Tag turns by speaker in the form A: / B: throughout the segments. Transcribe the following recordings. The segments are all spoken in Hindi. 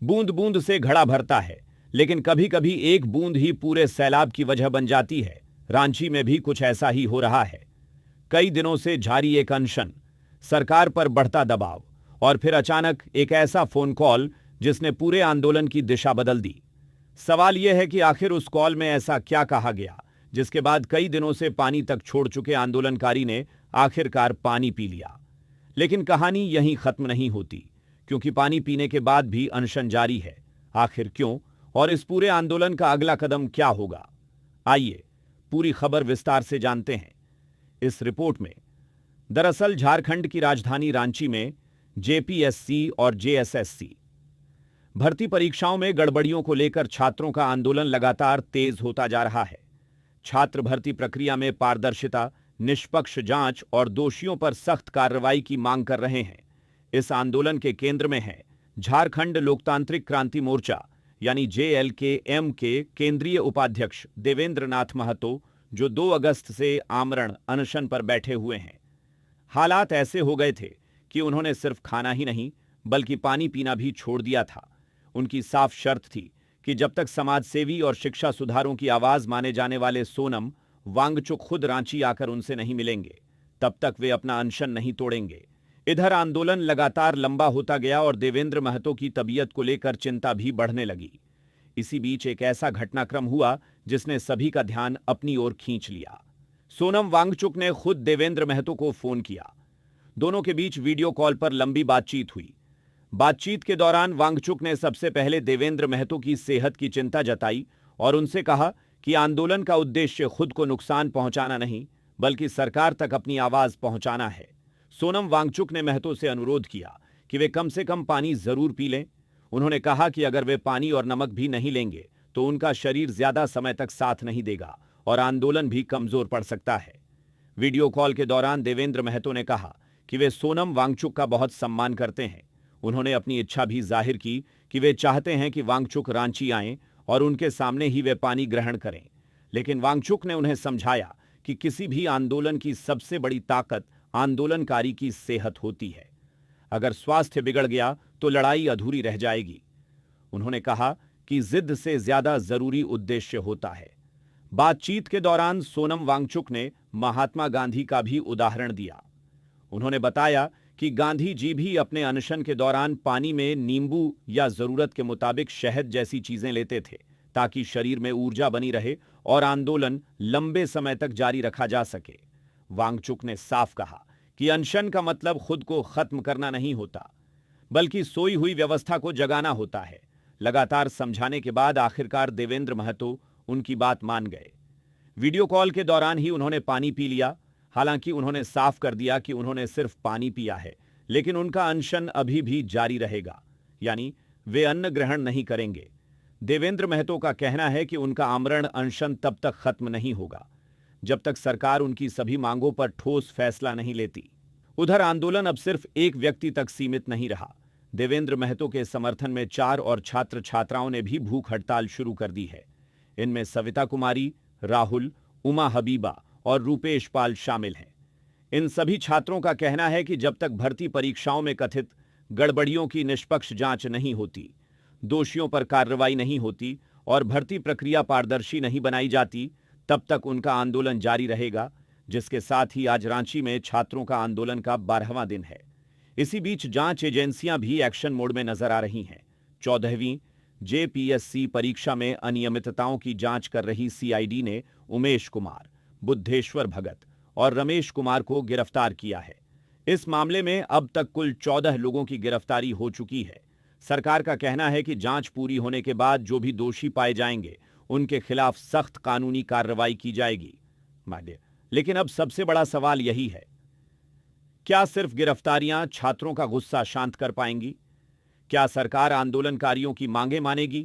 A: बूंद बूंद से घड़ा भरता है, लेकिन कभी कभी एक बूंद ही पूरे सैलाब की वजह बन जाती है। रांची में भी कुछ ऐसा ही हो रहा है। कई दिनों से जारी एक अनशन, सरकार पर बढ़ता दबाव और फिर अचानक एक ऐसा फोन कॉल जिसने पूरे आंदोलन की दिशा बदल दी। सवाल यह है कि आखिर उस कॉल में ऐसा क्या कहा गया जिसके बाद कई दिनों से पानी तक छोड़ चुके आंदोलनकारी ने आखिरकार पानी पी लिया। लेकिन कहानी यहीं खत्म नहीं होती, क्योंकि पानी पीने के बाद भी अनशन जारी है। आखिर क्यों, और इस पूरे आंदोलन का अगला कदम क्या होगा? आइए पूरी खबर विस्तार से जानते हैं इस रिपोर्ट में। दरअसल झारखंड की राजधानी रांची में जेपीएससी और जेएसएससी भर्ती परीक्षाओं में गड़बड़ियों को लेकर छात्रों का आंदोलन लगातार तेज होता जा रहा है। छात्र भर्ती प्रक्रिया में पारदर्शिता, निष्पक्ष जांच और दोषियों पर सख्त कार्रवाई की मांग कर रहे हैं। इस आंदोलन के केंद्र में है झारखंड लोकतांत्रिक क्रांति मोर्चा यानी जेएलके-एम के केंद्रीय उपाध्यक्ष देवेंद्र नाथ महतो, जो 2 अगस्त से आमरण अनशन पर बैठे हुए हैं। हालात ऐसे हो गए थे कि उन्होंने सिर्फ खाना ही नहीं बल्कि पानी पीना भी छोड़ दिया था। उनकी साफ शर्त थी कि जब तक समाजसेवी और शिक्षा सुधारों की आवाज माने जाने वाले सोनम वांगचुक खुद रांची आकर उनसे नहीं मिलेंगे, तब तक वे अपना अनशन नहीं तोड़ेंगे। इधर आंदोलन लगातार लंबा होता गया और देवेंद्र महतो की तबीयत को लेकर चिंता भी बढ़ने लगी। इसी बीच एक ऐसा घटनाक्रम हुआ जिसने सभी का ध्यान अपनी ओर खींच लिया। सोनम वांगचुक ने खुद देवेंद्र महतो को फोन किया। दोनों के बीच वीडियो कॉल पर लंबी बातचीत हुई। बातचीत के दौरान वांगचुक ने सबसे पहले देवेंद्र महतो की सेहत की चिंता जताई और उनसे कहा कि आंदोलन का उद्देश्य खुद को नुकसान पहुंचाना नहीं बल्कि सरकार तक अपनी आवाज पहुंचाना है। सोनम वांगचुक ने महतो से अनुरोध किया कि वे कम से कम पानी जरूर पी लें। उन्होंने कहा कि अगर वे पानी और नमक भी नहीं लेंगे तो उनका शरीर ज्यादा समय तक साथ नहीं देगा और आंदोलन भी कमजोर पड़ सकता है। वीडियो कॉल के दौरान देवेंद्र महतो ने कहा कि वे सोनम वांगचुक का बहुत सम्मान करते हैं। उन्होंने अपनी इच्छा भी जाहिर की कि वे चाहते हैं कि वांगचुक रांची आएं और उनके सामने ही वे पानी ग्रहण करें। लेकिन वांगचुक ने उन्हें समझाया कि किसी भी आंदोलन की सबसे बड़ी ताकत आंदोलनकारी की सेहत होती है। अगर स्वास्थ्य बिगड़ गया तो लड़ाई अधूरी रह जाएगी। उन्होंने कहा कि जिद से ज्यादा जरूरी उद्देश्य होता है। बातचीत के दौरान सोनम वांगचुक ने महात्मा गांधी का भी उदाहरण दिया। उन्होंने बताया कि गांधी जी भी अपने अनशन के दौरान पानी में नींबू या जरूरत के मुताबिक शहद जैसी चीजें लेते थे ताकि शरीर में ऊर्जा बनी रहे और आंदोलन लंबे समय तक जारी रखा जा सके। वांगचुक ने साफ कहा कि अनशन का मतलब खुद को खत्म करना नहीं होता बल्कि सोई हुई व्यवस्था को जगाना होता है। लगातार समझाने के बाद आखिरकार देवेंद्र महतो उनकी बात मान गए। वीडियो कॉल के दौरान ही उन्होंने पानी पी लिया। हालांकि उन्होंने साफ कर दिया कि उन्होंने सिर्फ पानी पिया है, लेकिन उनका अनशन अभी भी जारी रहेगा, यानी वे अन्न ग्रहण नहीं करेंगे। देवेंद्र महतो का कहना है कि उनका आमरण अनशन तब तक खत्म नहीं होगा जब तक सरकार उनकी सभी मांगों पर ठोस फैसला नहीं लेती। उधर आंदोलन अब सिर्फ एक व्यक्ति तक सीमित नहीं रहा। देवेंद्र महतो के समर्थन में 4 और छात्र छात्राओं ने भी भूख हड़ताल शुरू कर दी है। इनमें सविता कुमारी, राहुल, उमा हबीबा और रूपेश पाल शामिल हैं। इन सभी छात्रों का कहना है कि जब तक भर्ती परीक्षाओं में कथित गड़बड़ियों की निष्पक्ष जांच नहीं होती, दोषियों पर कार्रवाई नहीं होती और भर्ती प्रक्रिया पारदर्शी नहीं बनाई जाती, तब तक उनका आंदोलन जारी रहेगा। जिसके साथ ही आज रांची में छात्रों का आंदोलन का 12वां दिन है। इसी बीच जांच एजेंसियां भी एक्शन मोड में नजर आ रही हैं। 14वीं जेपीएससी परीक्षा में अनियमितताओं की जांच कर रही सीआईडी ने उमेश कुमार, बुद्धेश्वर भगत और रमेश कुमार को गिरफ्तार किया है। इस मामले में अब तक कुल 14 लोगों की गिरफ्तारी हो चुकी है। सरकार का कहना है कि जांच पूरी होने के बाद जो भी दोषी पाए जाएंगे उनके खिलाफ सख्त कानूनी कार्रवाई की जाएगी। लेकिन अब सबसे बड़ा सवाल यही है, क्या सिर्फ गिरफ्तारियां छात्रों का गुस्सा शांत कर पाएंगी? क्या सरकार आंदोलनकारियों की मांगें मानेगी?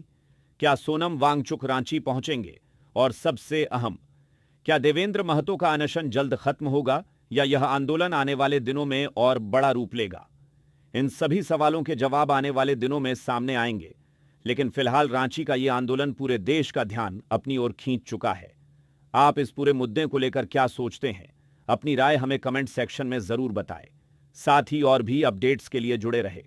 A: क्या सोनम वांगचुक रांची पहुंचेंगे? और सबसे अहम, क्या देवेंद्र महतो का अनशन जल्द खत्म होगा या यह आंदोलन आने वाले दिनों में और बड़ा रूप लेगा? इन सभी सवालों के जवाब आने वाले दिनों में सामने आएंगे। लेकिन फिलहाल रांची का यह आंदोलन पूरे देश का ध्यान अपनी ओर खींच चुका है। आप इस पूरे मुद्दे को लेकर क्या सोचते हैं? अपनी राय हमें कमेंट सेक्शन में जरूर बताएं। साथ ही और भी अपडेट्स के लिए जुड़े रहें।